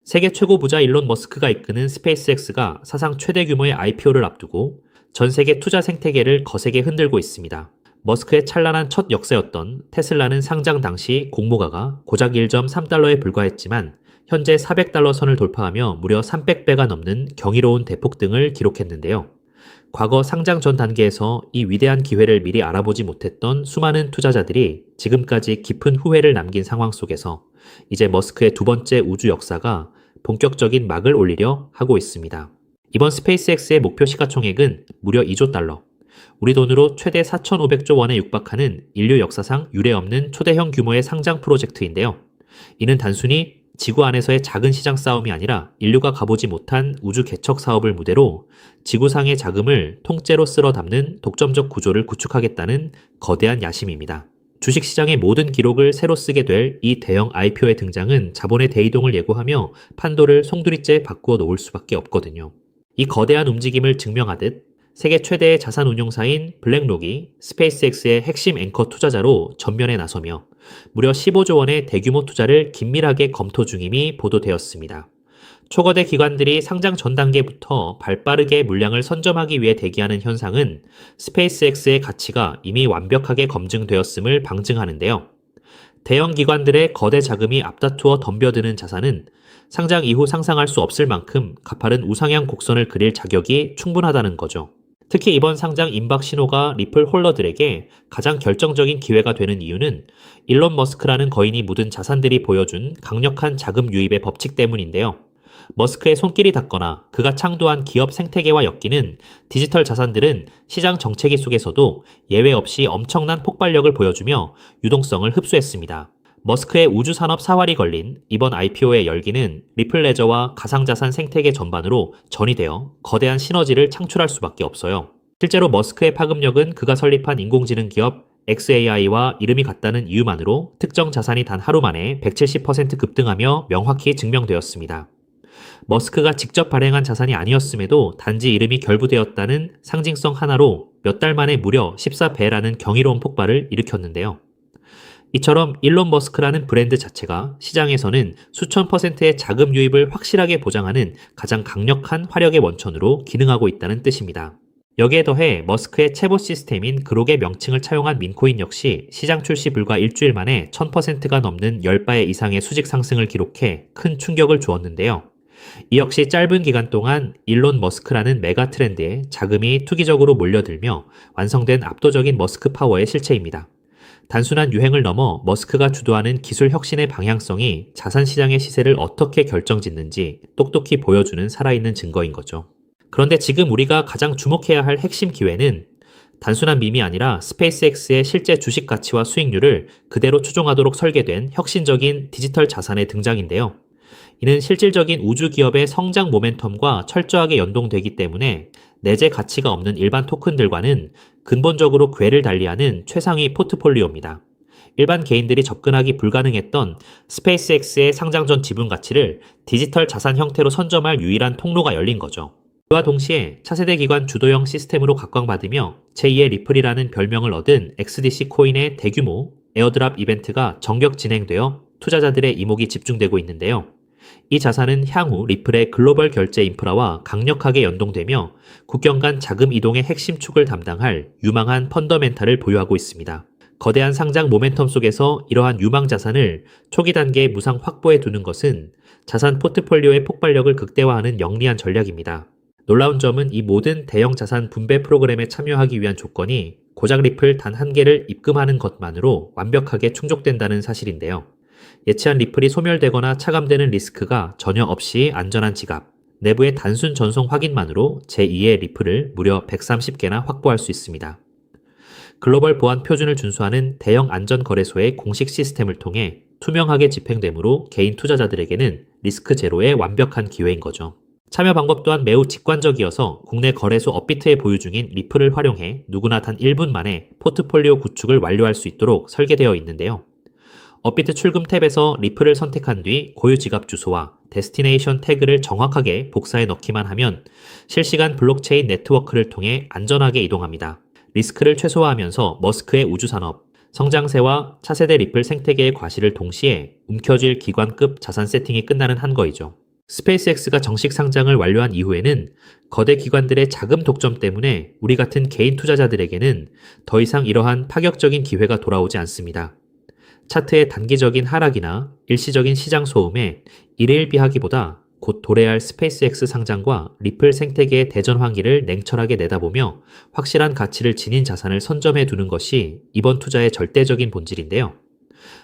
세계 최고 부자 일론 머스크가 이끄는 스페이스X가 사상 최대 규모의 IPO를 앞두고 전 세계 투자 생태계를 거세게 흔들고 있습니다. 머스크의 찬란한 첫 역사였던 테슬라는 상장 당시 공모가가 고작 1.3달러에 불과했지만 현재 400달러 선을 돌파하며 무려 300배가 넘는 경이로운 대폭등을 기록했는데요. 과거 상장 전 단계에서 이 위대한 기회를 미리 알아보지 못했던 수많은 투자자들이 지금까지 깊은 후회를 남긴 상황 속에서 이제 머스크의 두 번째 우주 역사가 본격적인 막을 올리려 하고 있습니다. 이번 스페이스X의 목표 시가총액은 무려 2조 달러, 우리 돈으로 최대 4,500조 원에 육박하는 인류 역사상 유례없는 초대형 규모의 상장 프로젝트인데요. 이는 단순히 지구 안에서의 작은 시장 싸움이 아니라 인류가 가보지 못한 우주 개척 사업을 무대로 지구상의 자금을 통째로 쓸어 담는 독점적 구조를 구축하겠다는 거대한 야심입니다. 주식시장의 모든 기록을 새로 쓰게 될 이 대형 IPO의 등장은 자본의 대이동을 예고하며 판도를 송두리째 바꾸어 놓을 수밖에 없거든요. 이 거대한 움직임을 증명하듯 세계 최대의 자산 운용사인 블랙록이 스페이스X의 핵심 앵커 투자자로 전면에 나서며 무려 15조 원의 대규모 투자를 긴밀하게 검토 중임이 보도되었습니다. 초거대 기관들이 상장 전 단계부터 발빠르게 물량을 선점하기 위해 대기하는 현상은 스페이스X의 가치가 이미 완벽하게 검증되었음을 방증하는데요. 대형 기관들의 거대 자금이 앞다투어 덤벼드는 자산은 상장 이후 상상할 수 없을 만큼 가파른 우상향 곡선을 그릴 자격이 충분하다는 거죠. 특히 이번 상장 임박 신호가 리플 홀러들에게 가장 결정적인 기회가 되는 이유는 일론 머스크라는 거인이 묻은 자산들이 보여준 강력한 자금 유입의 법칙 때문인데요. 머스크의 손길이 닿거나 그가 창조한 기업 생태계와 엮이는 디지털 자산들은 시장 정체기 속에서도 예외 없이 엄청난 폭발력을 보여주며 유동성을 흡수했습니다. 머스크의 우주산업 사활이 걸린 이번 IPO의 열기는 리플 레저와 가상자산 생태계 전반으로 전이되어 거대한 시너지를 창출할 수밖에 없어요. 실제로 머스크의 파급력은 그가 설립한 인공지능 기업 xAI와 이름이 같다는 이유만으로 특정 자산이 단 하루 만에 170% 급등하며 명확히 증명되었습니다. 머스크가 직접 발행한 자산이 아니었음에도 단지 이름이 결부되었다는 상징성 하나로 몇 달 만에 무려 14배라는 경이로운 폭발을 일으켰는데요. 이처럼 일론 머스크라는 브랜드 자체가 시장에서는 수천 %의 자금 유입을 확실하게 보장하는 가장 강력한 화력의 원천으로 기능하고 있다는 뜻입니다. 여기에 더해 머스크의 체봇 시스템인 그록의 명칭을 차용한 민코인 역시 시장 출시 불과 일주일 만에 1000%가 넘는 10배 이상의 수직 상승을 기록해 큰 충격을 주었는데요. 이 역시 짧은 기간 동안 일론 머스크라는 메가 트렌드에 자금이 투기적으로 몰려들며 완성된 압도적인 머스크 파워의 실체입니다. 단순한 유행을 넘어 머스크가 주도하는 기술 혁신의 방향성이 자산 시장의 시세를 어떻게 결정짓는지 똑똑히 보여주는 살아있는 증거인 거죠. 그런데 지금 우리가 가장 주목해야 할 핵심 기회는 단순한 밈이 아니라 스페이스X의 실제 주식 가치와 수익률을 그대로 추종하도록 설계된 혁신적인 디지털 자산의 등장인데요. 이는 실질적인 우주 기업의 성장 모멘텀과 철저하게 연동되기 때문에 내재 가치가 없는 일반 토큰들과는 근본적으로 궤를 달리하는 최상위 포트폴리오입니다. 일반 개인들이 접근하기 불가능했던 스페이스X의 상장 전 지분 가치를 디지털 자산 형태로 선점할 유일한 통로가 열린 거죠. 그와 동시에 차세대 기관 주도형 시스템으로 각광받으며 제2의 리플이라는 별명을 얻은 XDC 코인의 대규모 에어드랍 이벤트가 정격 진행되어 투자자들의 이목이 집중되고 있는데요. 이 자산은 향후 리플의 글로벌 결제 인프라와 강력하게 연동되며 국경 간 자금 이동의 핵심 축을 담당할 유망한 펀더멘탈을 보유하고 있습니다. 거대한 상장 모멘텀 속에서 이러한 유망 자산을 초기 단계에 무상 확보해 두는 것은 자산 포트폴리오의 폭발력을 극대화하는 영리한 전략입니다. 놀라운 점은 이 모든 대형 자산 분배 프로그램에 참여하기 위한 조건이 고작 리플 단 한 개를 입금하는 것만으로 완벽하게 충족된다는 사실인데요. 예치한 리플이 소멸되거나 차감되는 리스크가 전혀 없이 안전한 지갑, 내부의 단순 전송 확인만으로 제2의 리플을 무려 130개나 확보할 수 있습니다. 글로벌 보안 표준을 준수하는 대형 안전거래소의 공식 시스템을 통해 투명하게 집행되므로 개인 투자자들에게는 리스크 제로의 완벽한 기회인 거죠. 참여 방법 또한 매우 직관적이어서 국내 거래소 업비트에 보유 중인 리플을 활용해 누구나 단 1분 만에 포트폴리오 구축을 완료할 수 있도록 설계되어 있는데요. 업비트 출금 탭에서 리플을 선택한 뒤 고유 지갑 주소와 데스티네이션 태그를 정확하게 복사해 넣기만 하면 실시간 블록체인 네트워크를 통해 안전하게 이동합니다. 리스크를 최소화하면서 머스크의 우주산업, 성장세와 차세대 리플 생태계의 과실을 동시에 움켜쥘 기관급 자산 세팅이 끝나는 한거이죠. 스페이스X가 정식 상장을 완료한 이후에는 거대 기관들의 자금 독점 때문에 우리 같은 개인 투자자들에게는 더 이상 이러한 파격적인 기회가 돌아오지 않습니다. 차트의 단기적인 하락이나 일시적인 시장 소음에 일일비하기보다 곧 도래할 스페이스X 상장과 리플 생태계의 대전 환기를 냉철하게 내다보며 확실한 가치를 지닌 자산을 선점해 두는 것이 이번 투자의 절대적인 본질인데요.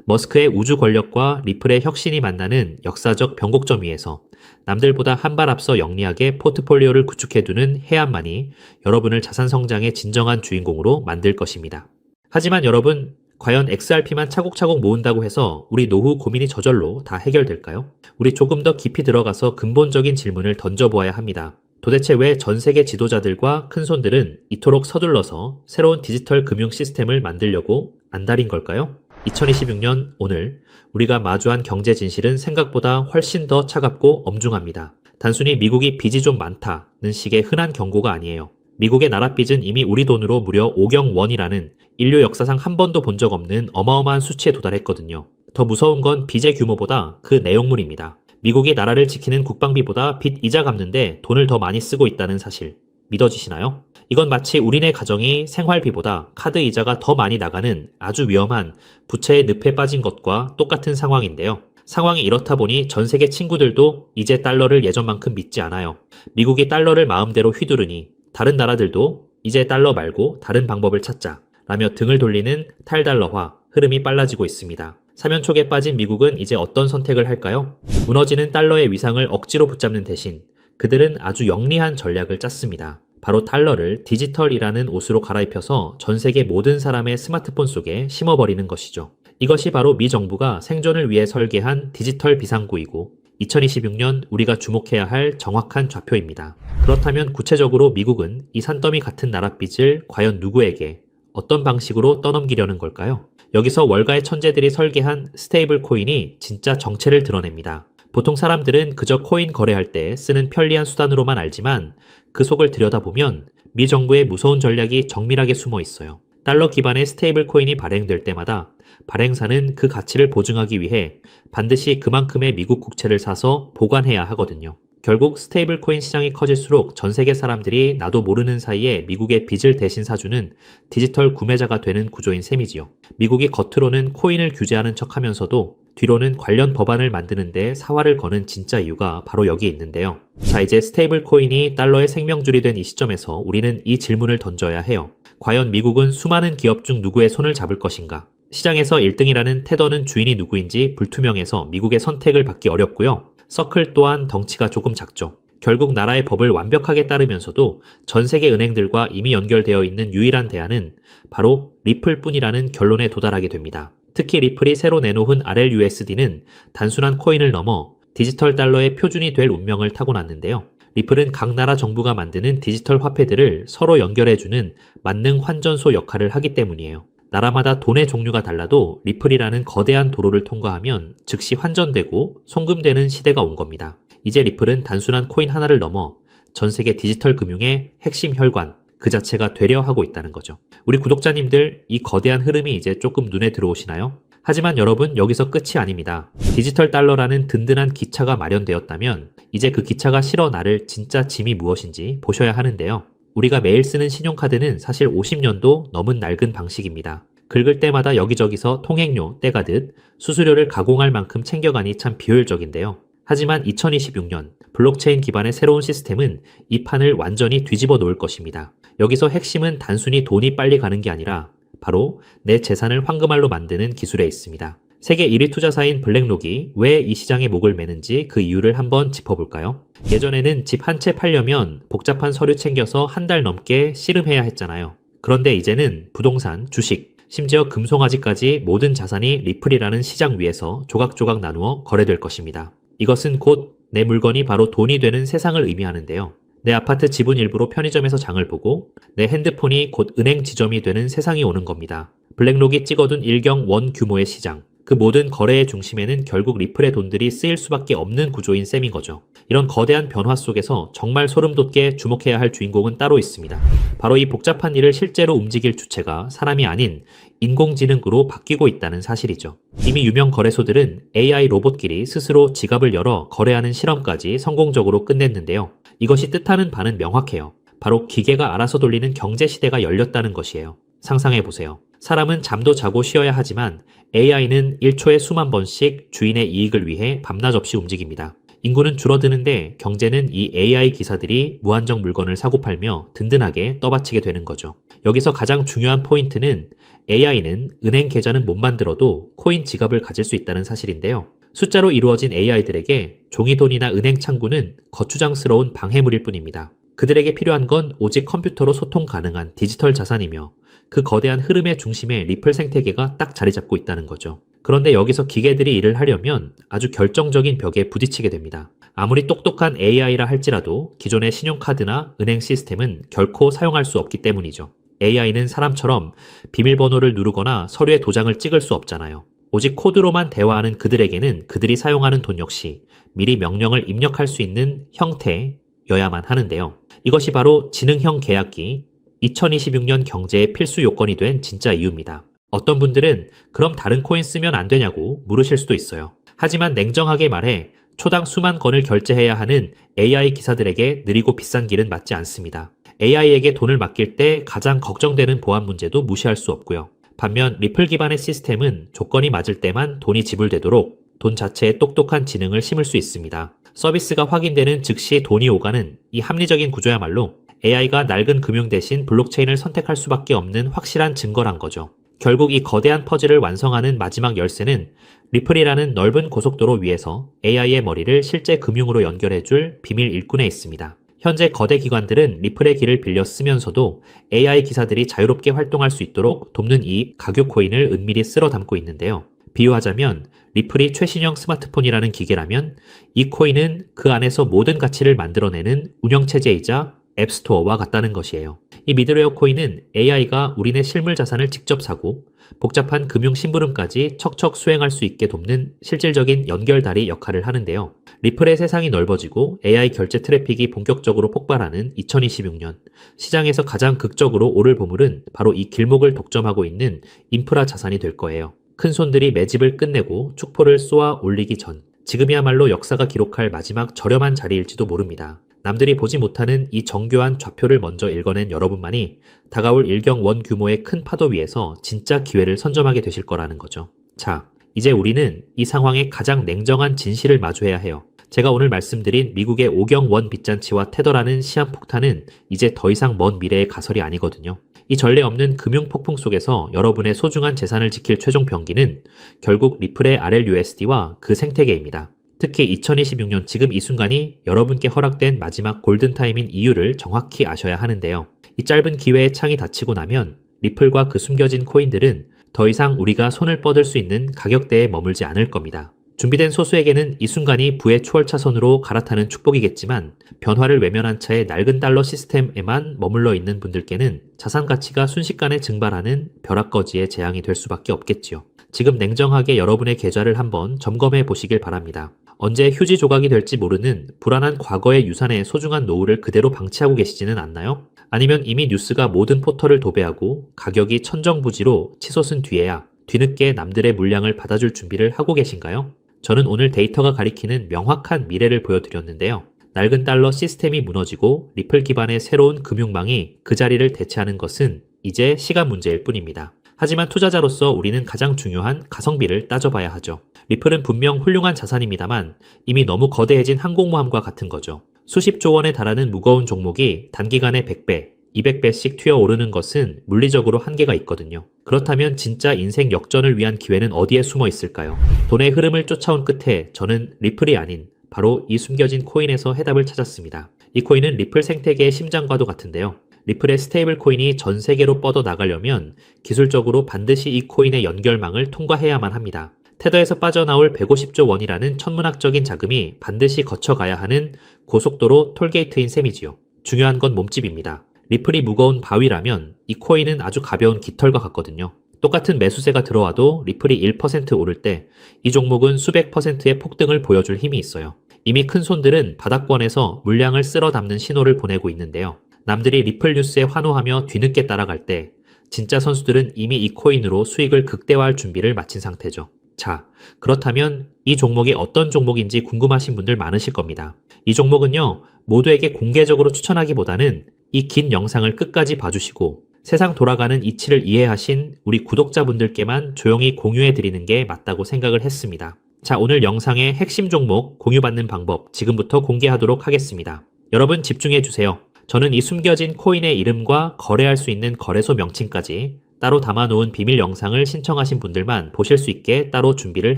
머스크의 우주 권력과 리플의 혁신이 만나는 역사적 변곡점 위에서 남들보다 한 발 앞서 영리하게 포트폴리오를 구축해두는 해안만이 여러분을 자산 성장의 진정한 주인공으로 만들 것입니다. 하지만 여러분, 과연 XRP만 차곡차곡 모은다고 해서 우리 노후 고민이 저절로 다 해결될까요? 우리 조금 더 깊이 들어가서 근본적인 질문을 던져보아야 합니다. 도대체 왜 전 세계 지도자들과 큰손들은 이토록 서둘러서 새로운 디지털 금융 시스템을 만들려고 안달인 걸까요? 2026년 오늘 우리가 마주한 경제 진실은 생각보다 훨씬 더 차갑고 엄중합니다. 단순히 미국이 빚이 좀 많다는 식의 흔한 경고가 아니에요. 미국의 나라 빚은 이미 우리 돈으로 무려 5경 원이라는 인류 역사상 한 번도 본 적 없는 어마어마한 수치에 도달했거든요. 더 무서운 건 빚의 규모보다 그 내용물입니다. 미국이 나라를 지키는 국방비보다 빚 이자 갚는데 돈을 더 많이 쓰고 있다는 사실. 믿어지시나요? 이건 마치 우리네 가정이 생활비보다 카드 이자가 더 많이 나가는 아주 위험한 부채의 늪에 빠진 것과 똑같은 상황인데요. 상황이 이렇다 보니 전 세계 친구들도 이제 달러를 예전만큼 믿지 않아요. 미국이 달러를 마음대로 휘두르니 다른 나라들도 이제 달러 말고 다른 방법을 찾자 라며 등을 돌리는 탈달러화 흐름이 빨라지고 있습니다. 사면촉에 빠진 미국은 이제 어떤 선택을 할까요? 무너지는 달러의 위상을 억지로 붙잡는 대신 그들은 아주 영리한 전략을 짰습니다. 바로 달러를 디지털이라는 옷으로 갈아입혀서 전 세계 모든 사람의 스마트폰 속에 심어버리는 것이죠. 이것이 바로 미 정부가 생존을 위해 설계한 디지털 비상구이고 2026년 우리가 주목해야 할 정확한 좌표입니다. 그렇다면 구체적으로 미국은 이 산더미 같은 나랏빚을 과연 누구에게 어떤 방식으로 떠넘기려는 걸까요? 여기서 월가의 천재들이 설계한 스테이블 코인이 진짜 정체를 드러냅니다. 보통 사람들은 그저 코인 거래할 때 쓰는 편리한 수단으로만 알지만 그 속을 들여다보면 미 정부의 무서운 전략이 정밀하게 숨어 있어요. 달러 기반의 스테이블 코인이 발행될 때마다 발행사는 그 가치를 보증하기 위해 반드시 그만큼의 미국 국채를 사서 보관해야 하거든요. 결국 스테이블 코인 시장이 커질수록 전 세계 사람들이 나도 모르는 사이에 미국의 빚을 대신 사주는 디지털 구매자가 되는 구조인 셈이지요. 미국이 겉으로는 코인을 규제하는 척하면서도 뒤로는 관련 법안을 만드는데 사활을 거는 진짜 이유가 바로 여기 있는데요. 자, 이제 스테이블 코인이 달러의 생명줄이 된 이 시점에서 우리는 이 질문을 던져야 해요. 과연 미국은 수많은 기업 중 누구의 손을 잡을 것인가? 시장에서 1등이라는 테더는 주인이 누구인지 불투명해서 미국의 선택을 받기 어렵고요. 서클 또한 덩치가 조금 작죠. 결국 나라의 법을 완벽하게 따르면서도 전 세계 은행들과 이미 연결되어 있는 유일한 대안은 바로 리플뿐이라는 결론에 도달하게 됩니다. 특히 리플이 새로 내놓은 RLUSD는 단순한 코인을 넘어 디지털 달러의 표준이 될 운명을 타고났는데요. 리플은 각 나라 정부가 만드는 디지털 화폐들을 서로 연결해주는 만능 환전소 역할을 하기 때문이에요. 나라마다 돈의 종류가 달라도 리플이라는 거대한 도로를 통과하면 즉시 환전되고 송금되는 시대가 온 겁니다. 이제 리플은 단순한 코인 하나를 넘어 전 세계 디지털 금융의 핵심 혈관 그 자체가 되려 하고 있다는 거죠. 우리 구독자님들, 이 거대한 흐름이 이제 조금 눈에 들어오시나요? 하지만 여러분, 여기서 끝이 아닙니다. 디지털 달러라는 든든한 기차가 마련되었다면 이제 그 기차가 실어 나를 진짜 짐이 무엇인지 보셔야 하는데요. 우리가 매일 쓰는 신용카드는 사실 50년도 넘은 낡은 방식입니다. 긁을 때마다 여기저기서 통행료 떼가듯 수수료를 가공할 만큼 챙겨가니 참 비효율적인데요. 하지만 2026년 블록체인 기반의 새로운 시스템은 이 판을 완전히 뒤집어 놓을 것입니다. 여기서 핵심은 단순히 돈이 빨리 가는 게 아니라 바로 내 재산을 황금알로 만드는 기술에 있습니다. 세계 1위 투자사인 블랙록이 왜 이 시장에 목을 매는지 그 이유를 한번 짚어볼까요? 예전에는 집 한 채 팔려면 복잡한 서류 챙겨서 한 달 넘게 씨름해야 했잖아요. 그런데 이제는 부동산, 주식, 심지어 금송아지까지 모든 자산이 리플이라는 시장 위에서 조각조각 나누어 거래될 것입니다. 이것은 곧 내 물건이 바로 돈이 되는 세상을 의미하는데요. 내 아파트 지분 일부로 편의점에서 장을 보고 내 핸드폰이 곧 은행 지점이 되는 세상이 오는 겁니다. 블랙록이 찍어둔 1경 원 규모의 시장. 그 모든 거래의 중심에는 결국 리플의 돈들이 쓰일 수밖에 없는 구조인 셈인 거죠. 이런 거대한 변화 속에서 정말 소름 돋게 주목해야 할 주인공은 따로 있습니다. 바로 이 복잡한 일을 실제로 움직일 주체가 사람이 아닌 인공지능으로 바뀌고 있다는 사실이죠. 이미 유명 거래소들은 AI 로봇끼리 스스로 지갑을 열어 거래하는 실험까지 성공적으로 끝냈는데요. 이것이 뜻하는 바는 명확해요. 바로 기계가 알아서 돌리는 경제 시대가 열렸다는 것이에요. 상상해보세요. 사람은 잠도 자고 쉬어야 하지만 AI는 1초에 수만 번씩 주인의 이익을 위해 밤낮 없이 움직입니다. 인구는 줄어드는데 경제는 이 AI 기사들이 무한정 물건을 사고 팔며 든든하게 떠받치게 되는 거죠. 여기서 가장 중요한 포인트는 AI는 은행 계좌는 못 만들어도 코인 지갑을 가질 수 있다는 사실인데요. 숫자로 이루어진 AI들에게 종이돈이나 은행 창구는 거추장스러운 방해물일 뿐입니다. 그들에게 필요한 건 오직 컴퓨터로 소통 가능한 디지털 자산이며 그 거대한 흐름의 중심에 리플 생태계가 딱 자리 잡고 있다는 거죠. 그런데 여기서 기계들이 일을 하려면 아주 결정적인 벽에 부딪히게 됩니다. 아무리 똑똑한 AI라 할지라도 기존의 신용카드나 은행 시스템은 결코 사용할 수 없기 때문이죠. AI는 사람처럼 비밀번호를 누르거나 서류에 도장을 찍을 수 없잖아요. 오직 코드로만 대화하는 그들에게는 그들이 사용하는 돈 역시 미리 명령을 입력할 수 있는 형태여야만 하는데요. 이것이 바로 지능형 계약기, 2026년 경제의 필수 요건이 된 진짜 이유입니다. 어떤 분들은 그럼 다른 코인 쓰면 안 되냐고 물으실 수도 있어요. 하지만 냉정하게 말해 초당 수만 건을 결제해야 하는 AI 기사들에게 느리고 비싼 길은 맞지 않습니다. AI에게 돈을 맡길 때 가장 걱정되는 보안 문제도 무시할 수 없고요. 반면 리플 기반의 시스템은 조건이 맞을 때만 돈이 지불되도록 돈 자체에 똑똑한 지능을 심을 수 있습니다. 서비스가 확인되는 즉시 돈이 오가는 이 합리적인 구조야말로 AI가 낡은 금융 대신 블록체인을 선택할 수밖에 없는 확실한 증거란 거죠. 결국 이 거대한 퍼즐을 완성하는 마지막 열쇠는 리플이라는 넓은 고속도로 위에서 AI의 머리를 실제 금융으로 연결해줄 비밀 일꾼에 있습니다. 현재 거대 기관들은 리플의 길을 빌려 쓰면서도 AI 기사들이 자유롭게 활동할 수 있도록 돕는 이 가교 코인을 은밀히 쓸어 담고 있는데요. 비유하자면 리플이 최신형 스마트폰이라는 기계라면 이 코인은 그 안에서 모든 가치를 만들어내는 운영체제이자 앱스토어와 같다는 것이에요. 이 미드웨어 코인은 AI가 우리네 실물 자산을 직접 사고 복잡한 금융 심부름까지 척척 수행할 수 있게 돕는 실질적인 연결다리 역할을 하는데요. 리플의 세상이 넓어지고 AI 결제 트래픽이 본격적으로 폭발하는 2026년, 시장에서 가장 극적으로 오를 보물은 바로 이 길목을 독점하고 있는 인프라 자산이 될 거예요. 큰 손들이 매집을 끝내고 축포를 쏘아 올리기 전, 지금이야말로 역사가 기록할 마지막 저렴한 자리일지도 모릅니다. 남들이 보지 못하는 이 정교한 좌표를 먼저 읽어낸 여러분만이 다가올 일경원 규모의 큰 파도 위에서 진짜 기회를 선점하게 되실 거라는 거죠. 자, 이제 우리는 이 상황의 가장 냉정한 진실을 마주해야 해요. 제가 오늘 말씀드린 미국의 오경원 빚잔치와 테더라는 시한폭탄은 이제 더 이상 먼 미래의 가설이 아니거든요. 이 전례 없는 금융 폭풍 속에서 여러분의 소중한 재산을 지킬 최종 병기는 결국 리플의 RLUSD와 그 생태계입니다. 특히 2026년 지금 이 순간이 여러분께 허락된 마지막 골든타임인 이유를 정확히 아셔야 하는데요. 이 짧은 기회의 창이 닫히고 나면 리플과 그 숨겨진 코인들은 더 이상 우리가 손을 뻗을 수 있는 가격대에 머물지 않을 겁니다. 준비된 소수에게는 이 순간이 부의 초월차선으로 갈아타는 축복이겠지만 변화를 외면한 채 낡은 달러 시스템에만 머물러 있는 분들께는 자산 가치가 순식간에 증발하는 벼락거지의 재앙이 될 수밖에 없겠지요. 지금 냉정하게 여러분의 계좌를 한번 점검해 보시길 바랍니다. 언제 휴지 조각이 될지 모르는 불안한 과거의 유산의 소중한 노후를 그대로 방치하고 계시지는 않나요? 아니면 이미 뉴스가 모든 포털을 도배하고 가격이 천정부지로 치솟은 뒤에야 뒤늦게 남들의 물량을 받아줄 준비를 하고 계신가요? 저는 오늘 데이터가 가리키는 명확한 미래를 보여드렸는데요. 낡은 달러 시스템이 무너지고 리플 기반의 새로운 금융망이 그 자리를 대체하는 것은 이제 시간 문제일 뿐입니다. 하지만 투자자로서 우리는 가장 중요한 가성비를 따져봐야 하죠. 리플은 분명 훌륭한 자산입니다만 이미 너무 거대해진 항공모함과 같은 거죠. 수십조 원에 달하는 무거운 종목이 단기간에 100배, 200배씩 튀어오르는 것은 물리적으로 한계가 있거든요. 그렇다면 진짜 인생 역전을 위한 기회는 어디에 숨어 있을까요? 돈의 흐름을 쫓아온 끝에 저는 리플이 아닌 바로 이 숨겨진 코인에서 해답을 찾았습니다. 이 코인은 리플 생태계의 심장과도 같은데요. 리플의 스테이블 코인이 전 세계로 뻗어 나가려면 기술적으로 반드시 이 코인의 연결망을 통과해야만 합니다. 테더에서 빠져나올 150조 원이라는 천문학적인 자금이 반드시 거쳐가야 하는 고속도로 톨게이트인 셈이지요. 중요한 건 몸집입니다. 리플이 무거운 바위라면 이 코인은 아주 가벼운 깃털과 같거든요. 똑같은 매수세가 들어와도 리플이 1% 오를 때 이 종목은 수백 %의 폭등을 보여줄 힘이 있어요. 이미 큰 손들은 바닥권에서 물량을 쓸어 담는 신호를 보내고 있는데요. 남들이 리플 뉴스에 환호하며 뒤늦게 따라갈 때 진짜 선수들은 이미 이 코인으로 수익을 극대화할 준비를 마친 상태죠. 자, 그렇다면 이 종목이 어떤 종목인지 궁금하신 분들 많으실 겁니다. 이 종목은요, 모두에게 공개적으로 추천하기보다는 이 긴 영상을 끝까지 봐주시고 세상 돌아가는 이치를 이해하신 우리 구독자분들께만 조용히 공유해 드리는 게 맞다고 생각을 했습니다. 자, 오늘 영상의 핵심 종목 공유받는 방법 지금부터 공개하도록 하겠습니다. 여러분 집중해 주세요. 저는 이 숨겨진 코인의 이름과 거래할 수 있는 거래소 명칭까지 따로 담아놓은 비밀 영상을 신청하신 분들만 보실 수 있게 따로 준비를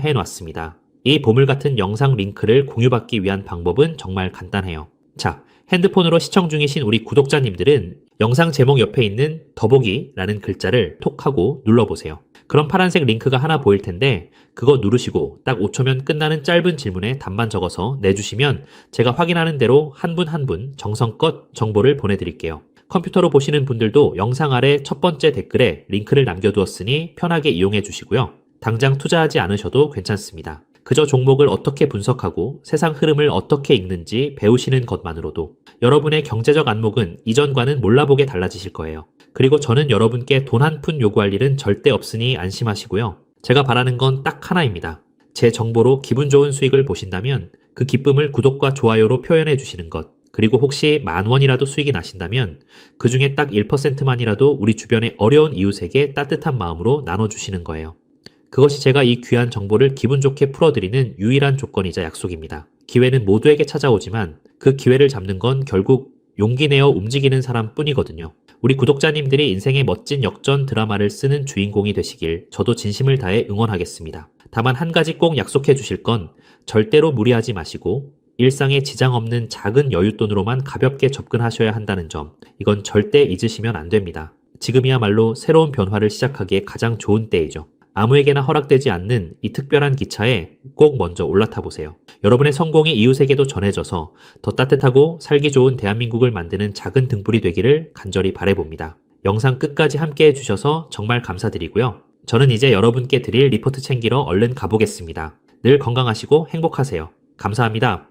해놨습니다. 이 보물 같은 영상 링크를 공유받기 위한 방법은 정말 간단해요. 자, 핸드폰으로 시청 중이신 우리 구독자님들은 영상 제목 옆에 있는 더보기라는 글자를 톡 하고 눌러보세요. 그럼 파란색 링크가 하나 보일 텐데 그거 누르시고 딱 5초면 끝나는 짧은 질문에 답만 적어서 내주시면 제가 확인하는 대로 한 분 한 분 정성껏 정보를 보내드릴게요. 컴퓨터로 보시는 분들도 영상 아래 첫 번째 댓글에 링크를 남겨두었으니 편하게 이용해 주시고요. 당장 투자하지 않으셔도 괜찮습니다. 그저 종목을 어떻게 분석하고 세상 흐름을 어떻게 읽는지 배우시는 것만으로도 여러분의 경제적 안목은 이전과는 몰라보게 달라지실 거예요. 그리고 저는 여러분께 돈 한 푼 요구할 일은 절대 없으니 안심하시고요. 제가 바라는 건 딱 하나입니다. 제 정보로 기분 좋은 수익을 보신다면 그 기쁨을 구독과 좋아요로 표현해 주시는 것. 그리고 혹시 10,000원이라도 수익이 나신다면 그 중에 딱 1%만이라도 우리 주변의 어려운 이웃에게 따뜻한 마음으로 나눠주시는 거예요. 그것이 제가 이 귀한 정보를 기분 좋게 풀어드리는 유일한 조건이자 약속입니다. 기회는 모두에게 찾아오지만 그 기회를 잡는 건 결국 용기 내어 움직이는 사람 뿐이거든요. 우리 구독자님들이 인생의 멋진 역전 드라마를 쓰는 주인공이 되시길 저도 진심을 다해 응원하겠습니다. 다만 한 가지 꼭 약속해 주실 건 절대로 무리하지 마시고 일상에 지장 없는 작은 여윳돈으로만 가볍게 접근하셔야 한다는 점, 이건 절대 잊으시면 안 됩니다. 지금이야말로 새로운 변화를 시작하기에 가장 좋은 때이죠. 아무에게나 허락되지 않는 이 특별한 기차에 꼭 먼저 올라타 보세요. 여러분의 성공이 이웃에게도 전해져서 더 따뜻하고 살기 좋은 대한민국을 만드는 작은 등불이 되기를 간절히 바라봅니다. 영상 끝까지 함께 해주셔서 정말 감사드리고요. 저는 이제 여러분께 드릴 리포트 챙기러 얼른 가보겠습니다. 늘 건강하시고 행복하세요. 감사합니다.